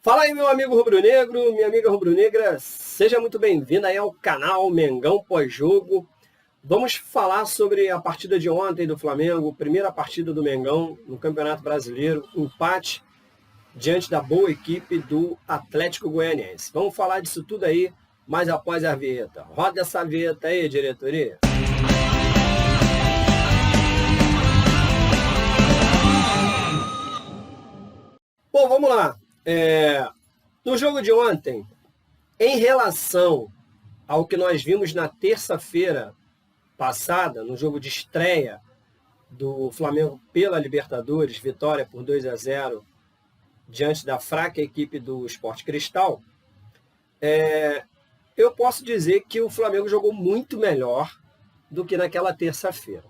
Fala aí, meu amigo rubro-negro, minha amiga rubro-negra, seja muito bem-vinda aí ao canal Mengão Pós-Jogo. Vamos falar sobre a partida de ontem do Flamengo, primeira partida do Mengão no Campeonato Brasileiro, empate diante da boa equipe do Atlético Goianiense. Vamos falar disso tudo aí, mas após a vinheta. Roda essa vinheta aí, diretoria. Bom, vamos lá. No jogo de ontem, em relação ao que nós vimos na terça-feira passada, no jogo de estreia do Flamengo pela Libertadores, vitória por 2-0 diante da fraca equipe do Sport Cristal, eu posso dizer que o Flamengo jogou muito melhor do que naquela terça-feira.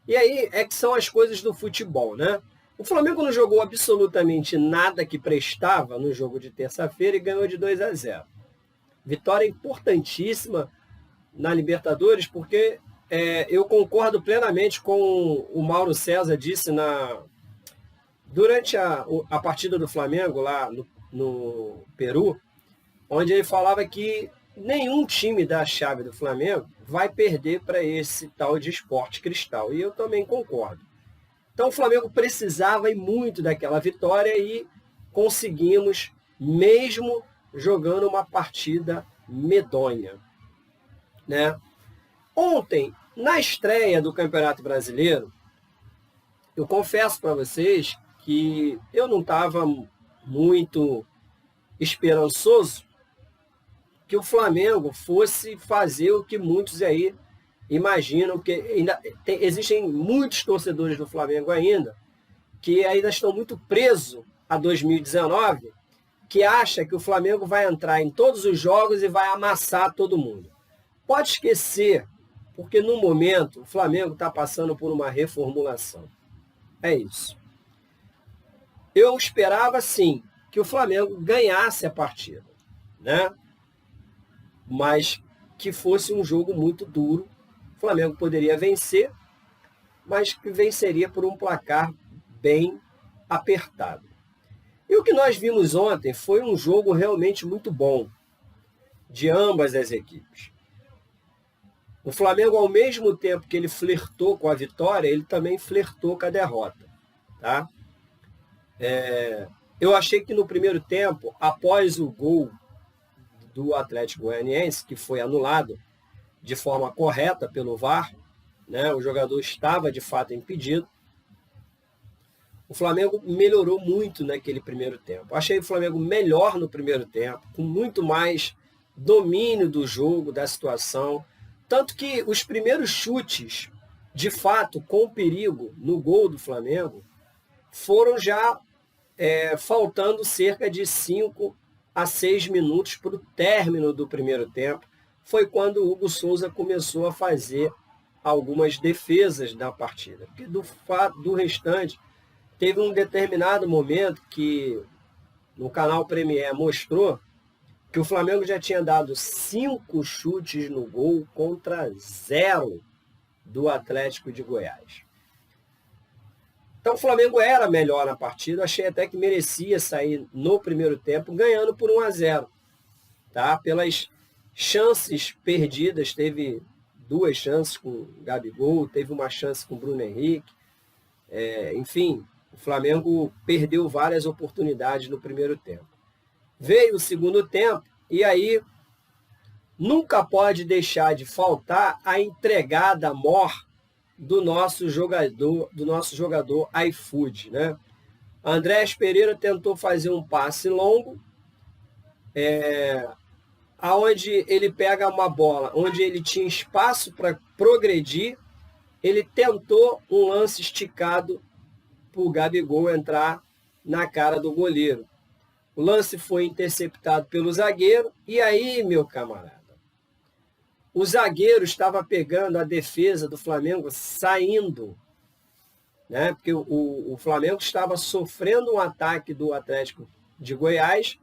E aí é que são as coisas do futebol, né? O Flamengo não jogou absolutamente nada que prestava no jogo de terça-feira e ganhou de 2-0. Vitória importantíssima na Libertadores, porque eu concordo plenamente com o Mauro César disse durante a partida do Flamengo lá no Peru, onde ele falava que nenhum time da chave do Flamengo vai perder para esse tal de Sport Cristal. E eu também concordo. Então o Flamengo precisava e muito daquela vitória e conseguimos, mesmo jogando uma partida medonha, né? Ontem, na estreia do Campeonato Brasileiro, eu confesso para vocês que eu não estava muito esperançoso que o Flamengo fosse fazer o que muitos aí imaginam, porque existem muitos torcedores do Flamengo ainda que ainda estão muito presos a 2019, que acha que o Flamengo vai entrar em todos os jogos e vai amassar todo mundo. Pode esquecer, porque no momento o Flamengo está passando por uma reformulação. É isso. Eu esperava, sim, que o Flamengo ganhasse a partida, né? Mas que fosse um jogo muito duro. O Flamengo poderia vencer, mas que venceria por um placar bem apertado. E o que nós vimos ontem foi um jogo realmente muito bom de ambas as equipes. O Flamengo, ao mesmo tempo que ele flertou com a vitória, ele também flertou com a derrota. Tá? Eu achei que no primeiro tempo, após o gol do Atlético Goianiense, que foi anulado de forma correta pelo VAR, né? O jogador estava de fato impedido. O Flamengo melhorou muito naquele primeiro tempo. Achei o Flamengo melhor no primeiro tempo, com muito mais domínio do jogo, da situação. Tanto que os primeiros chutes, de fato, com perigo no gol do Flamengo, foram já faltando cerca de 5 a 6 minutos para o término do primeiro tempo. Foi quando o Hugo Souza começou a fazer algumas defesas da partida. Porque do restante, teve um determinado momento que no canal Premier mostrou que o Flamengo já tinha dado 5 chutes no gol contra 0 do Atlético de Goiás. Então o Flamengo era melhor na partida, achei até que merecia sair no primeiro tempo, ganhando por 1-0. Tá? Pelas chances perdidas, teve 2 chances com o Gabigol, teve uma chance com o Bruno Henrique. Enfim, o Flamengo perdeu várias oportunidades no primeiro tempo. Veio o segundo tempo e aí nunca pode deixar de faltar a entregada maior do nosso jogador iFood, né? Andrés Pereira tentou fazer um passe longo, aonde ele pega uma bola, onde ele tinha espaço para progredir, ele tentou um lance esticado para o Gabigol entrar na cara do goleiro. O lance foi interceptado pelo zagueiro, e aí, meu camarada, o zagueiro estava pegando a defesa do Flamengo saindo, né? Porque o Flamengo estava sofrendo um ataque do Atlético de Goiás,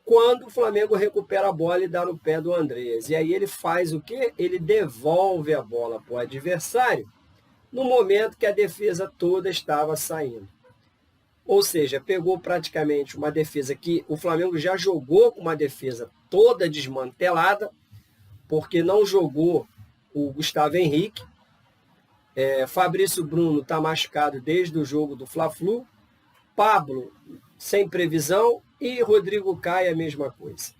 quando o Flamengo recupera a bola e dá no pé do Andreas. E aí ele faz o quê? Ele devolve a bola para o adversário no momento que a defesa toda estava saindo. Ou seja, pegou praticamente uma defesa que o Flamengo já jogou com uma defesa toda desmantelada, porque não jogou o Gustavo Henrique. Fabrício Bruno está machucado desde o jogo do Fla-Flu. Pablo, sem previsão. E Rodrigo Caio, a mesma coisa.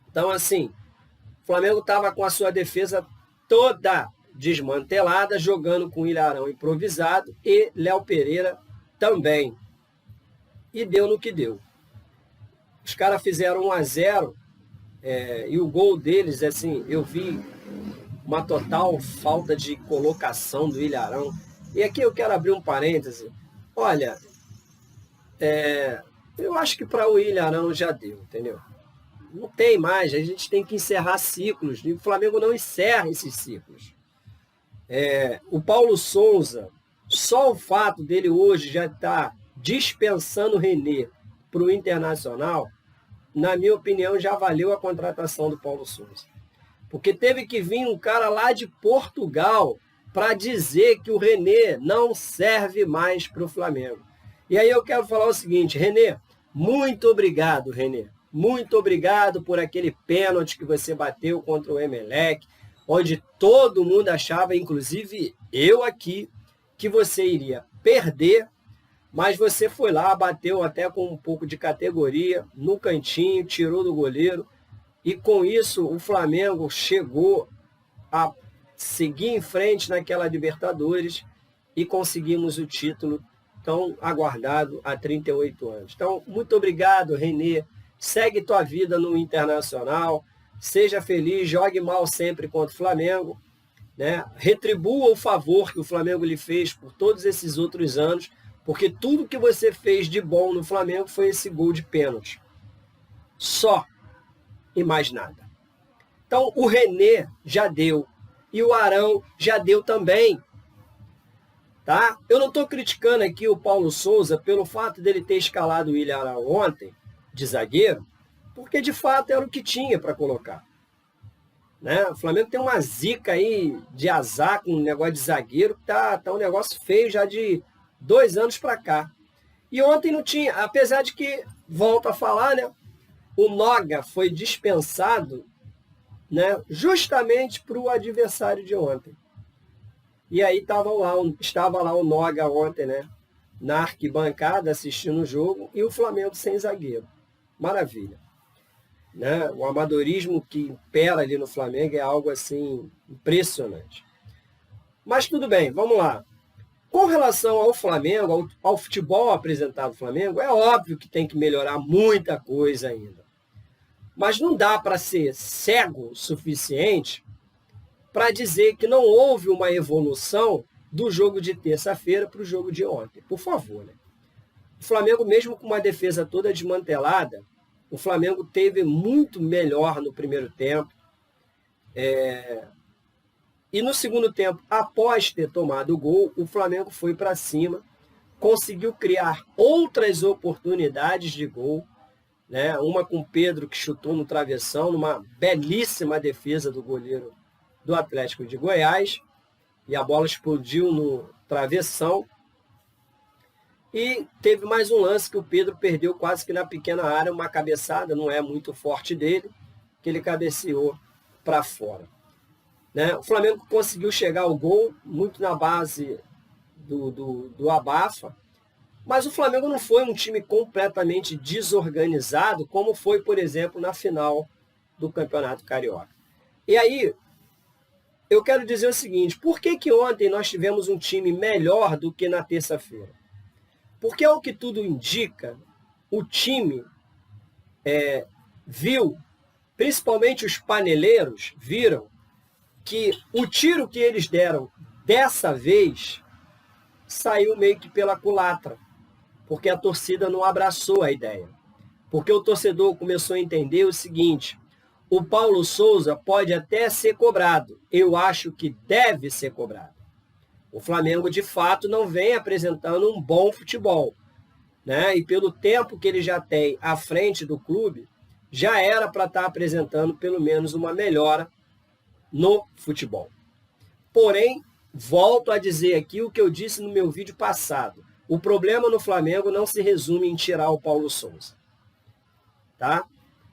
Então, assim, o Flamengo estava com a sua defesa toda desmantelada, jogando com o Ilharão improvisado e Léo Pereira também. E deu no que deu. Os caras fizeram 1-0 e o gol deles, assim, eu vi uma total falta de colocação do Ilharão. E aqui eu quero abrir um parêntese. Olha, eu acho que para o Ilharão já deu, entendeu? Não tem mais, a gente tem que encerrar ciclos. E o Flamengo não encerra esses ciclos. O Paulo Souza, só o fato dele hoje já estar dispensando o René para o Internacional, na minha opinião, já valeu a contratação do Paulo Souza. Porque teve que vir um cara lá de Portugal para dizer que o René não serve mais para o Flamengo. E aí eu quero falar o seguinte, René, muito obrigado, René. Muito obrigado por aquele pênalti que você bateu contra o Emelec, onde todo mundo achava, inclusive eu aqui, que você iria perder, mas você foi lá, bateu até com um pouco de categoria, no cantinho, tirou do goleiro, e com isso o Flamengo chegou a seguir em frente naquela Libertadores e conseguimos o título tão aguardado há 38 anos. Então, muito obrigado, René. Segue tua vida no Internacional, seja feliz, jogue mal sempre contra o Flamengo, né? Retribua o favor que o Flamengo lhe fez por todos esses outros anos, porque tudo que você fez de bom no Flamengo foi esse gol de pênalti. Só. E mais nada. Então, o René já deu. E o Arão já deu também. Tá? Eu não estou criticando aqui o Paulo Souza pelo fato dele ter escalado o William Arão ontem, de zagueiro, porque de fato era o que tinha para colocar. Né? O Flamengo tem uma zica aí de azar com um negócio de zagueiro, que tá um negócio feio já de 2 anos para cá. E ontem não tinha, apesar de que, volto a falar, né? O Noga foi dispensado, né, justamente para o adversário de ontem. E aí estava lá o Noga ontem, né, na arquibancada assistindo o jogo e o Flamengo sem zagueiro. Maravilha. Né? O amadorismo que impera ali no Flamengo é algo assim impressionante. Mas tudo bem, vamos lá. Com relação ao Flamengo, ao futebol apresentado no Flamengo, é óbvio que tem que melhorar muita coisa ainda. Mas não dá para ser cego o suficiente para dizer que não houve uma evolução do jogo de terça-feira para o jogo de ontem. Por favor, né? O Flamengo, mesmo com uma defesa toda desmantelada, o Flamengo teve muito melhor no primeiro tempo. E no segundo tempo, após ter tomado o gol, o Flamengo foi para cima, conseguiu criar outras oportunidades de gol, né? Uma com o Pedro, que chutou no travessão, numa belíssima defesa do goleiro do Atlético de Goiás, e a bola explodiu no travessão. E teve mais um lance que o Pedro perdeu quase que na pequena área, uma cabeçada, não é muito forte dele, que ele cabeceou para fora. Né? O Flamengo conseguiu chegar ao gol, muito na base do abafa, mas o Flamengo não foi um time completamente desorganizado, como foi, por exemplo, na final do Campeonato Carioca. E aí, eu quero dizer o seguinte, por que ontem nós tivemos um time melhor do que na terça-feira? Porque, ao que tudo indica, o time viu, principalmente os paneleiros, viram que o tiro que eles deram dessa vez saiu meio que pela culatra, porque a torcida não abraçou a ideia. Porque o torcedor começou a entender o seguinte, o Paulo Souza pode até ser cobrado, eu acho que deve ser cobrado. O Flamengo, de fato, não vem apresentando um bom futebol, né? E pelo tempo que ele já tem à frente do clube, já era para estar apresentando pelo menos uma melhora no futebol. Porém, volto a dizer aqui o que eu disse no meu vídeo passado. o problema no Flamengo não se resume em tirar o Paulo Souza. Tá?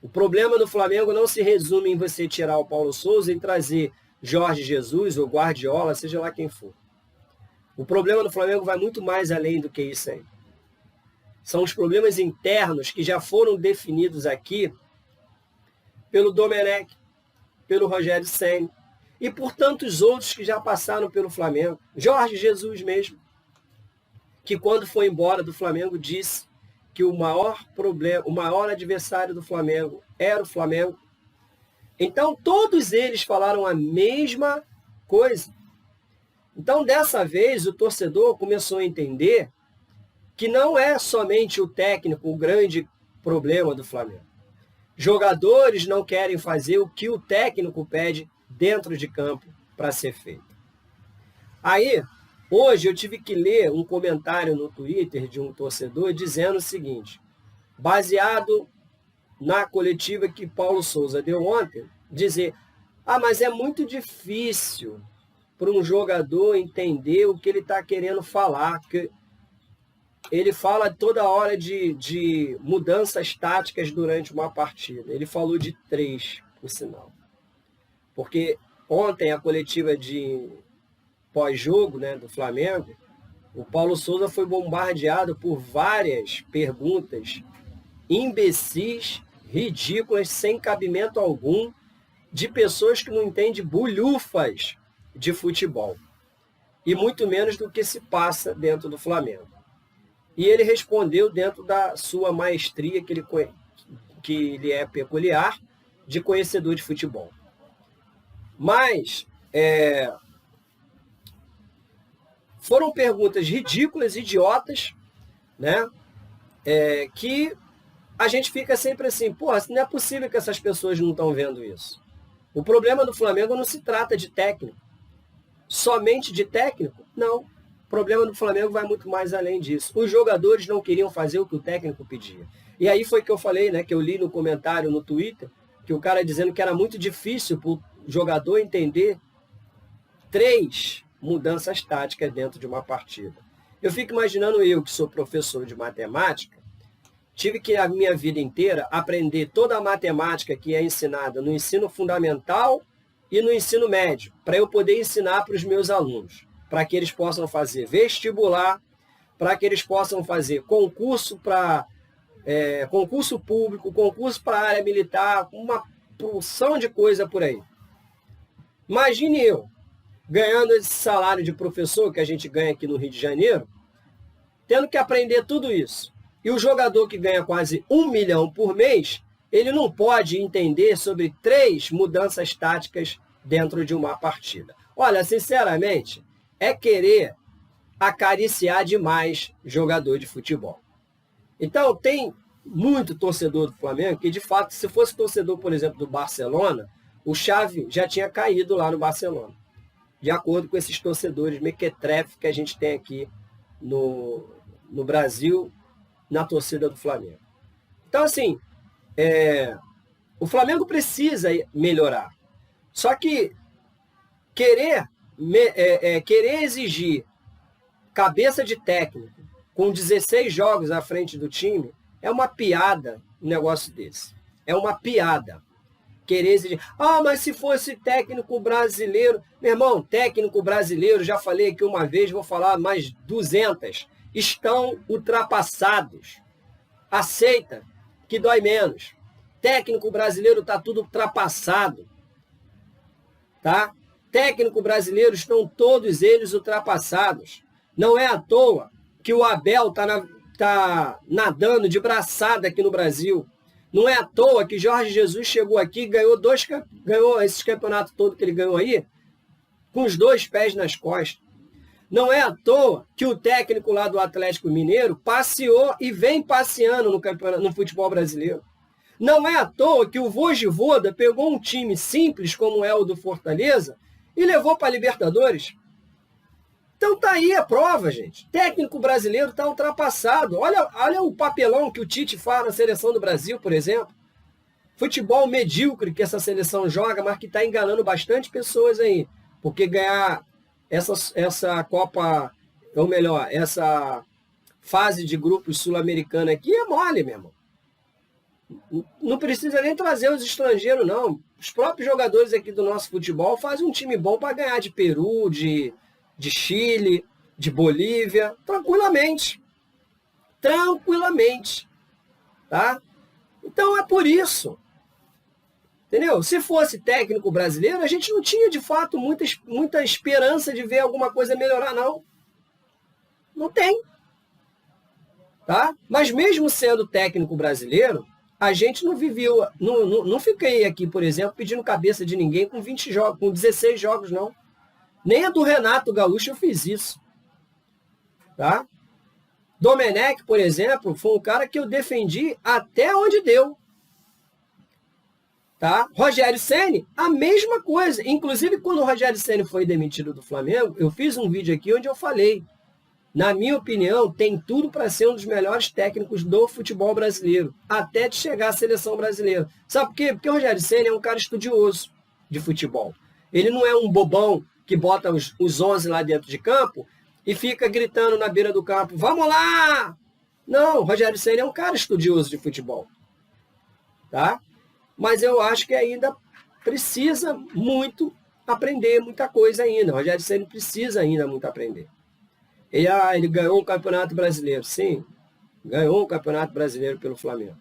O problema no Flamengo não se resume em você tirar o Paulo Souza e trazer Jorge Jesus ou Guardiola, seja lá quem for. O problema do Flamengo vai muito mais além do que isso aí. São os problemas internos que já foram definidos aqui pelo Domenech, pelo Rogério Ceni e por tantos outros que já passaram pelo Flamengo. Jorge Jesus mesmo, que quando foi embora do Flamengo disse que o maior problema, o maior adversário do Flamengo era o Flamengo. Então todos eles falaram a mesma coisa. Então dessa vez o torcedor começou a entender que não é somente o técnico o grande problema do Flamengo. Jogadores não querem fazer o que o técnico pede dentro de campo para ser feito. Aí, hoje eu tive que ler um comentário no Twitter de um torcedor dizendo o seguinte, baseado na coletiva que Paulo Souza deu ontem, dizer, mas é muito difícil para um jogador entender o que ele está querendo falar, que ele fala toda hora de mudanças táticas durante uma partida. Ele falou de 3, por sinal. Porque ontem a coletiva de pós-jogo, né, do Flamengo, o Paulo Souza foi bombardeado por várias perguntas imbecis, ridículas, sem cabimento algum, de pessoas que não entendem bulhufas de futebol. E muito menos do que se passa dentro do Flamengo. E ele respondeu dentro da sua maestria, que ele é peculiar, de conhecedor de futebol. Mas foram perguntas ridículas, idiotas, né? Que a gente fica sempre assim, não é possível que essas pessoas não estão vendo isso. O problema do Flamengo não se trata de técnico. Somente de técnico? Não. O problema do Flamengo vai muito mais além disso. Os jogadores não queriam fazer o que o técnico pedia. E aí foi que eu falei, né, que eu li no comentário no Twitter, que o cara dizendo que era muito difícil para o jogador entender 3 mudanças táticas dentro de uma partida. Eu fico imaginando eu, que sou professor de matemática, tive que a minha vida inteira aprender toda a matemática que é ensinada no ensino fundamental e no ensino médio, para eu poder ensinar para os meus alunos, para que eles possam fazer vestibular, para que eles possam fazer concurso para concurso público, concurso para a área militar, uma porção de coisa por aí. Imagine eu, ganhando esse salário de professor que a gente ganha aqui no Rio de Janeiro, tendo que aprender tudo isso. E o jogador que ganha quase 1 milhão por mês, ele não pode entender sobre 3 mudanças táticas dentro de uma partida. Olha, sinceramente, é querer acariciar demais jogador de futebol. Então, tem muito torcedor do Flamengo que, de fato, se fosse torcedor, por exemplo, do Barcelona, o Xavi já tinha caído lá no Barcelona. De acordo com esses torcedores mequetrefe que a gente tem aqui no Brasil, na torcida do Flamengo. Então, assim, o Flamengo precisa melhorar. Só que querer exigir cabeça de técnico com 16 jogos à frente do time é uma piada um negócio desse. É uma piada. Querer exigir. Mas se fosse técnico brasileiro... Meu irmão, técnico brasileiro, já falei aqui uma vez, vou falar mais 200, estão ultrapassados. Aceita que dói menos. Técnico brasileiro está tudo ultrapassado. Tá? Técnico brasileiro estão todos eles ultrapassados. Não é à toa que o Abel está nadando de braçada aqui no Brasil. Não é à toa que Jorge Jesus chegou aqui e ganhou esses campeonatos todos que ele ganhou aí com os 2 pés nas costas. Não é à toa que o técnico lá do Atlético Mineiro passeou e vem passeando no futebol brasileiro. Não é à toa que o Vojvoda pegou um time simples como é o do Fortaleza e levou para a Libertadores. Então tá aí a prova, gente. Técnico brasileiro está ultrapassado. Olha o papelão que o Tite faz na seleção do Brasil, por exemplo. Futebol medíocre que essa seleção joga, mas que está enganando bastante pessoas aí. Porque ganhar essa Copa, ou melhor, essa fase de grupos sul-americana aqui é mole, meu irmão. Não precisa nem trazer os estrangeiros, não. Os próprios jogadores aqui do nosso futebol fazem um time bom para ganhar de Peru, de Chile, de Bolívia, tranquilamente. Tranquilamente. Tá? Então é por isso. Entendeu? Se fosse técnico brasileiro, a gente não tinha, de fato, muita esperança de ver alguma coisa melhorar, não. Não tem. Tá? Mas mesmo sendo técnico brasileiro, a gente não viveu, não fiquei aqui, por exemplo, pedindo cabeça de ninguém com 20 jogos, com 16 jogos, não. Nem a do Renato Gaúcho eu fiz isso. Tá? Domenech, por exemplo, foi um cara que eu defendi até onde deu. Tá? Rogério Ceni, a mesma coisa. Inclusive, quando o Rogério Ceni foi demitido do Flamengo, eu fiz um vídeo aqui onde eu falei, na minha opinião, tem tudo para ser um dos melhores técnicos do futebol brasileiro, até de chegar à seleção brasileira. Sabe por quê? Porque o Rogério Ceni é um cara estudioso de futebol. Ele não é um bobão que bota os 11 lá dentro de campo e fica gritando na beira do campo, vamos lá! Não, o Rogério Ceni é um cara estudioso de futebol. Tá? Mas eu acho que ainda precisa muito aprender, muita coisa ainda. O Rogério Ceni precisa ainda muito aprender. Ele ganhou um campeonato brasileiro, sim. Ganhou um campeonato brasileiro pelo Flamengo.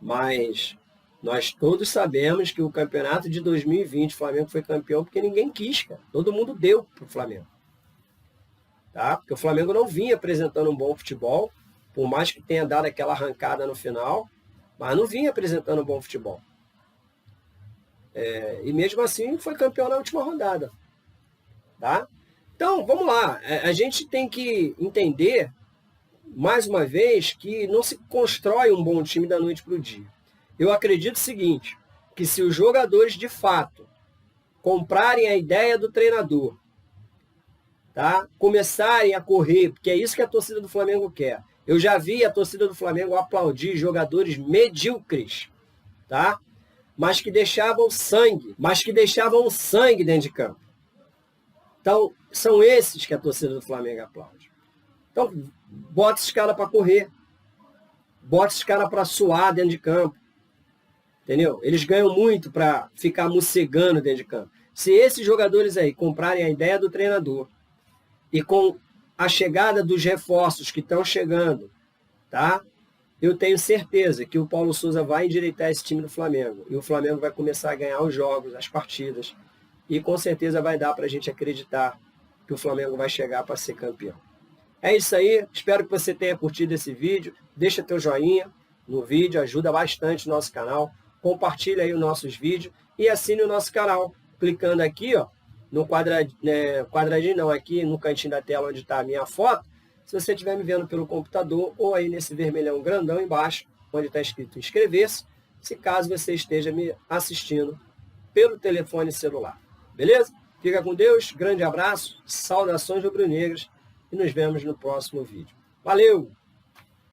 Mas nós todos sabemos que o campeonato de 2020, o Flamengo foi campeão porque ninguém quis, cara. Todo mundo deu para o Flamengo. Tá? Porque o Flamengo não vinha apresentando um bom futebol, por mais que tenha dado aquela arrancada no final, mas não vinha apresentando um bom futebol. E mesmo assim foi campeão na última rodada. Tá? Então, vamos lá. A gente tem que entender, mais uma vez, que não se constrói um bom time da noite para o dia. Eu acredito o seguinte, que se os jogadores, de fato, comprarem a ideia do treinador, tá? Começarem a correr, porque é isso que a torcida do Flamengo quer. Eu já vi a torcida do Flamengo aplaudir jogadores medíocres, tá? Mas que deixavam sangue dentro de campo. Então, são esses que a torcida do Flamengo aplaude. Então, bota esses caras para correr. Bota esses caras para suar dentro de campo. Entendeu? Eles ganham muito para ficar mocegando dentro de campo. Se esses jogadores aí comprarem a ideia do treinador e com a chegada dos reforços que estão chegando, tá? Eu tenho certeza que o Paulo Souza vai endireitar esse time do Flamengo. E o Flamengo vai começar a ganhar os jogos, as partidas. E com certeza vai dar para a gente acreditar que o Flamengo vai chegar para ser campeão. É isso aí. Espero que você tenha curtido esse vídeo. Deixa teu joinha no vídeo, ajuda bastante o nosso canal. Compartilha aí os nossos vídeos e assine o nosso canal. Clicando aqui, ó, no quadradinho não, aqui no cantinho da tela onde está a minha foto. Se você estiver me vendo pelo computador ou aí nesse vermelhão grandão embaixo, onde está escrito inscrever-se, se caso você esteja me assistindo pelo telefone celular. Beleza? Fica com Deus, grande abraço, saudações rubro-negras e nos vemos no próximo vídeo. Valeu!